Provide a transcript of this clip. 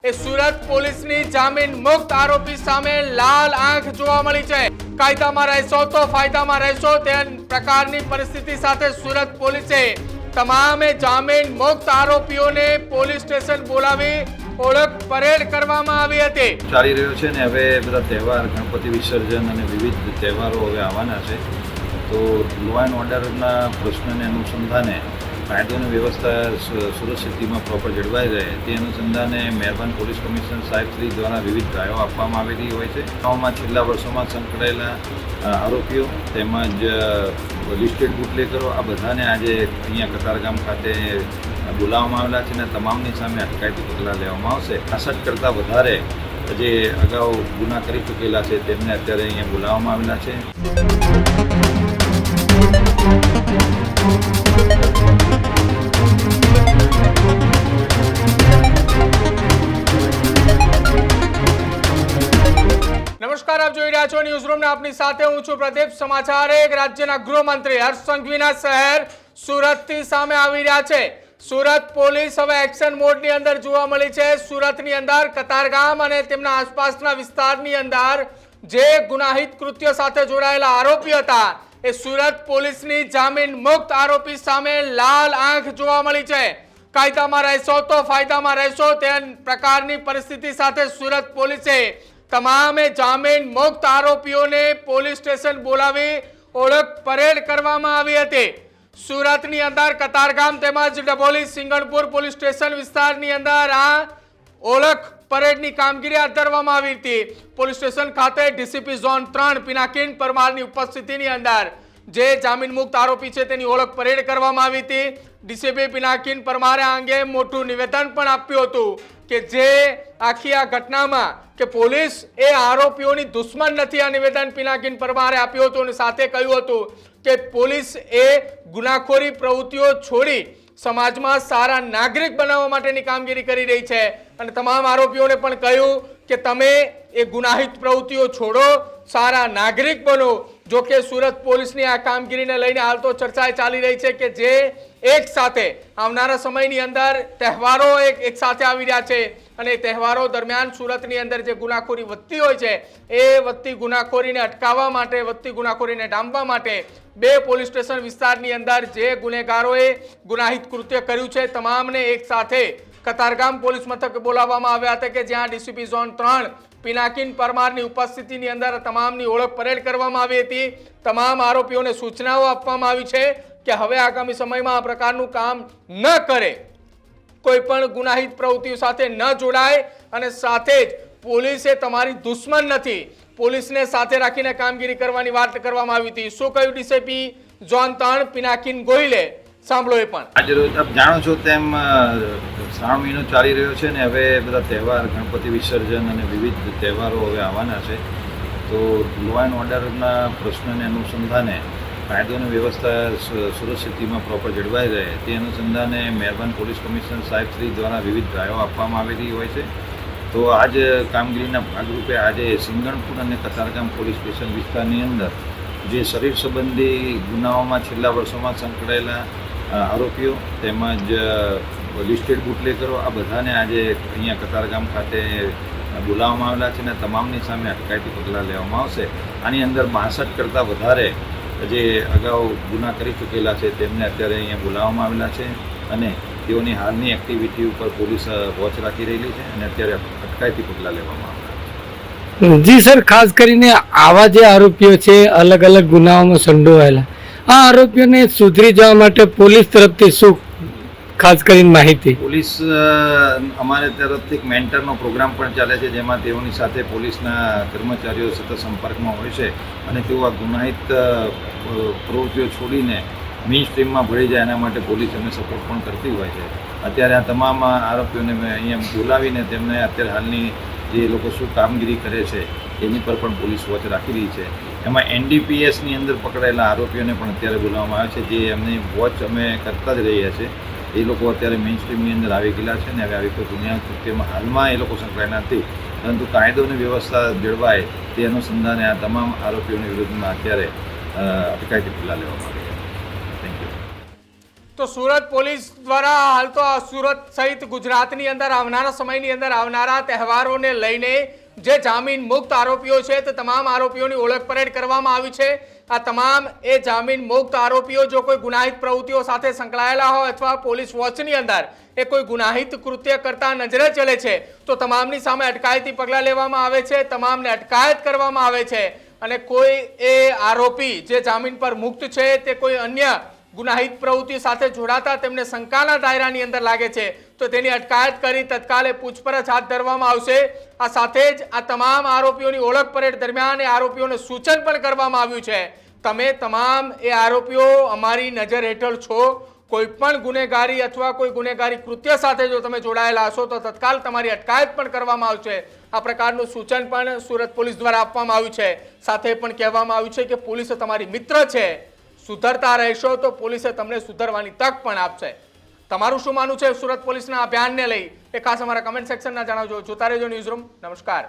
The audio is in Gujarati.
સુરત પોલીસની જામીન મુક્ત આરોપી સામે લાલ આંખ જોવા મળી છે। કાયદામાં રહેશો તો ફાયદામાં રહેશો તે પ્રકારની પરિસ્થિતિ સાથે સુરત પોલીસે તમામે જામીન મુક્ત આરોપીઓને પોલીસ સ્ટેશન બોલાવી ઓળખ પરેડ કરવામાં આવી હતી। ચાલી રહ્યો છે ને હવે બધા તહેવાર ગણપતિ વિસર્જન અને વિવિધ તહેવારો હવે આવવાના છે, તો લો એન્ડ ઓર્ડરના પ્રશ્નને અનુસંધાને કાયદો અને વ્યવસ્થા સુરત સિટીમાં પ્રોપર જળવાઈ રહે તે અનુસંધાને મહેરબાન પોલીસ કમિશનર સાહેબ શ્રી દ્વારા વિવિધ રાયો આપવામાં આવેલી હોય છે। આમાં છેલ્લા વર્ષોમાં સંકળાયેલા આરોપીઓ તેમજ લિસ્ટેડ બુટલેગરો આ બધાને આજે અહીંયા કતારગામ ખાતે બોલાવવામાં આવેલા છે અને તમામની સામે અટકાયતી પગલાં લેવામાં આવશે। 65 કરતાં વધારે જે અગાઉ ગુના કરી ચૂકેલા છે તેમને અત્યારે અહીંયા બોલાવવામાં આવેલા છે। નમસ્કાર, આપ જોઈ રહ્યા છો ન્યૂઝ રૂમ ને આપની સાથે હું છું પ્રદીપ। સમાચાર એક રાજ્યના ગૃહમંત્રી હર્ષ સંઘવીના શહેર સુરતથી સામે આવી રહ્યા છે। સુરત પોલીસ હવે એક્શન મોડની અંદર જોવા મળી છે। સુરતની અંદર કતારગામ અને તેમના આસપાસના વિસ્તારની અંદર જે ગુનાહિત કૃત્ય સાથે જોડાયેલા આરોપી હતા એ સુરત પોલીસની જામીન મુક્ત આરોપી સામે લાલ આંખ જોવા મળી છે। કાયદામાં રહેશો તો ફાયદામાં રહેશો તે પ્રકારની પરિસ્થિતિ સાથે સુરત પોલીસે તમામે જામીન મુક્ત આરોપીઓને પોલીસ સ્ટેશન બોલાવી ઓળખ પરેડ કરવામાં આવી હતી। સુરતની અંદર કતારગામ તેમજ ડભોલી સિંગણપુર પોલીસ સ્ટેશન વિસ્તારની અંદર આ ઓળખ પરેડની કામગીરી હાથ ધરવામાં આવી હતી। પોલીસ સ્ટેશન ખાતે ડીસીપી ઝોન 3 પિનાકીન પરમારની ઉપસ્થિતિની અંદર જે જામીન મુક્ત આરોપી છે તેની ઓળખ પરેડ કરવામાં આવી હતી। ડીસીપી પિનાકીન પરમારે આ અંગે મોટું નિવેદન પણ આપ્યું હતું કે જે આખી આ ઘટનામાં કે પોલીસ એ આરોપીઓની દુશ્મન નથી, આ નિવેદન પિનાકીન પરમારે આપ્યું હતું અને સાથે કહ્યું હતું કે પોલીસ એ ગુનાખોરી પ્રવૃત્તિઓ છોડી સમાજમાં સારા નાગરિક બનાવવા માટેની કામગીરી કરી રહી છે અને તમામ આરોપીઓને પણ કહ્યું કે તમે એ ગુનાહિત પ્રવૃત્તિઓ છોડો, સારા નાગરિક બનો। જો કે સુરત પોલીસની આ કામગીરીને લઈને હાલ તો ચર્ચાએ ચાલી રહી છે કે જે એક સાથે આવનારા સમયની અંદર તહેવારો એક સાથે આવી રહ્યા છે અને તહેવારો દરમિયાન સુરતની અંદર જે ગુનાખોરી વધતી હોય છે એ વધતી ગુનાખોરીને અટકાવવા માટે, વધતી ગુનાખોરીને ડામવા માટે બે પોલીસ સ્ટેશન વિસ્તારની અંદર જે ગુનેગારોએ ગુનાહિત કૃત્ય કર્યું છે તમામને એક સાથે કતારગામ પોલીસ મથકે બોલાવવામાં આવ્યા હતા કે જ્યાં ડીસીપી ઝોન 3 પિનાકીન પરમારની ઉપસ્થિતિની અંદર તમામની ઓળખ પરેડ કરવામાં આવી હતી। તમામ આરોપીઓને સૂચનાઓ આપવામાં આવી છે કે હવે આગામી સમયમાં આ પ્રકારનું કામ ન કરે, કોઈ પણ ગુનાહિત પ્રવૃત્તિઓ સાથે ન જોડાય અને સાથે જ પોલીસે તમારી દુશ્મન નથી, પોલીસને સાથે રાખીને કામગીરી કરવાની વાત કરવામાં આવી હતી। શું કહ્યું ડીસીપી ઝોન 3 પિનાકીન ગોહિલે, સાંભળો એ પણ। આજે રોજ આપ જાણો છો તેમ શ્રાવણ મહિનો ચાલી રહ્યો છે ને હવે બધા તહેવાર ગણપતિ વિસર્જન અને વિવિધ તહેવારો હવે આવવાના છે, તો લો એન્ડ ઓર્ડરના પ્રશ્નને અનુસંધાને કાયદો અને વ્યવસ્થા સુરત સિટીમાં પ્રોપર જળવાઈ રહે તે અનુસંધાને મહેરબાન પોલીસ કમિશનર સાહેબ શ્રી દ્વારા વિવિધ રાયો આપવામાં આવેલી હોય છે। તો આજ કામગીરીના ભાગરૂપે આજે સિંગણપુર અને કતારગામ પોલીસ સ્ટેશન વિસ્તારની અંદર જે શરીર સંબંધી ગુનાઓમાં છેલ્લા વર્ષોમાં સંકળાયેલા આરોપીઓ તેમજ લિસ્ટેડ બુટલેગરો આ બધાને આજે અહીંયા કતારગામ ખાતે બોલાવવામાં આવેલા છે અને તમામની સામે અટકાયતી પગલાં લેવામાં આવશે। આની અંદર 62 કરતાં વધારે જે અગાઉ ગુના કરી ચૂકેલા છે તેમને અત્યારે અહીંયા બોલાવવામાં આવેલા છે અને તેઓની હાલની એક્ટિવિટી ઉપર પોલીસ વોચ રાખી રહેલી છે અને અત્યારે અટકાયતી પગલાં લેવામાં આવેલા છે। જી સર, ખાસ કરીને આવા જે આરોપીઓ છે અલગ અલગ ગુનાઓમાં સંડોવાયેલા, આ આરોપીઓને સુધરી જવા માટે પોલીસ તરફથી શું ખાસ કરીને માહિતી? પોલીસ અમારે તરફથી એક મેન્ટરનો પ્રોગ્રામ પણ ચાલે છે જેમાં તેઓની સાથે પોલીસના કર્મચારીઓ સતત સંપર્કમાં હોય છે અને તેઓ આ ગુનાહિત પ્રવૃત્તિઓ છોડીને મેઇન સ્ટ્રીમમાં ભળી જાય એના માટે પોલીસ એમને સપોર્ટ પણ કરતી હોય છે। અત્યારે આ તમામ આરોપીઓને મેં અહીંયા બોલાવીને તેમને અત્યારે હાલની જે લોકો શું કામગીરી કરે છે એની પર પણ પોલીસ વોચ રાખી રહી છે। એમાં એનડીપીએસની અંદર પકડાયેલા આરોપીઓને પણ અત્યારે બોલાવવામાં આવે છે, જે એમની વોચ અમે કરતા જ રહીએ છીએ। એ લોકો અત્યારે મેઇન સ્ટ્રીમની અંદર આવી ગયેલા છે ને હવે આવી કોઈ ગુન્યા કૃત્યમાં હાલમાં એ લોકો સંકળાયેલા નથી, પરંતુ કાયદો અને વ્યવસ્થા જળવાય તે અનુસંધાને આ તમામ આરોપીઓની વિરુદ્ધમાં અત્યારે અટકાયતી પગલાં લેવામાં આવી છે। Thank you. તો સુરત પોલીસ દ્વારા હાલ તો સુરત સહિત ગુજરાતની અંદર આવનારા સમયની અંદર આવનારા તહેવારોને લઈને જે જામીન મુક્ત આરોપીઓ છે તે તમામ આરોપીઓની ઓળખ પરેડ કરવામાં આવી છે. આ તમામ એ જામીન મુક્ત આરોપીઓ જો કોઈ ગુનાહિત પ્રવૃત્તિઓ સાથે સંકળાયેલા હોય અથવા પોલીસ વોચની અંદર એ કોઈ ગુનાહિત કૃત્ય કરતા નજરે ચલે છે તો તમામની સામે અટકાયતી પગલાં લેવામાં આવે છે, તમામને અટકાયત કરવામાં આવે છે. અને કોઈ એ આરોપી જે જામીન પર મુક્ત છે તે કોઈ અન્ય ગુનાહિત પ્રવૃત્તિ સાથે જોડાતા તેમને શંકાના દાયરાની અંદર લાગે છે તો તેની અટકાયત કરી તત્કાલે પૂછપરછ હાથ ધરવામાં આવશે. આ સાથે જ આ તમામ આરોપીઓની ઓળખ પરેડ દરમિયાન એ આરોપીઓને સૂચન પણ કરવામાં આવ્યું છે, તમે તમામ એ આરોપીઓ અમારી નજર હેઠળ છો, કોઈ પણ ગુનેગારી અથવા કોઈ ગુનેગારી કૃત્ય સાથે જો તમે જોડાયેલા હશો તો તત્કાલ તમારી અટકાયત પણ કરવામાં આવશે. આ પ્રકારનું સૂચન પણ સુરત પોલીસ દ્વારા આપવામાં આવ્યું છે. સાથે પણ કહેવામાં આવ્યું છે કે પોલીસ તમારી મિત્ર છે, સુધરતા રહેશો તો પોલીસે તમને સુધરવાની તક પણ આપશે. તમારું શું માનવું છે સુરત પોલીસના અભિયાનને લઈ એ ખાસ અમારા કમેન્ટ સેક્શનમાં જણાવજો. જોતા રહેજો ન્યૂઝરૂમ. નમસ્કાર.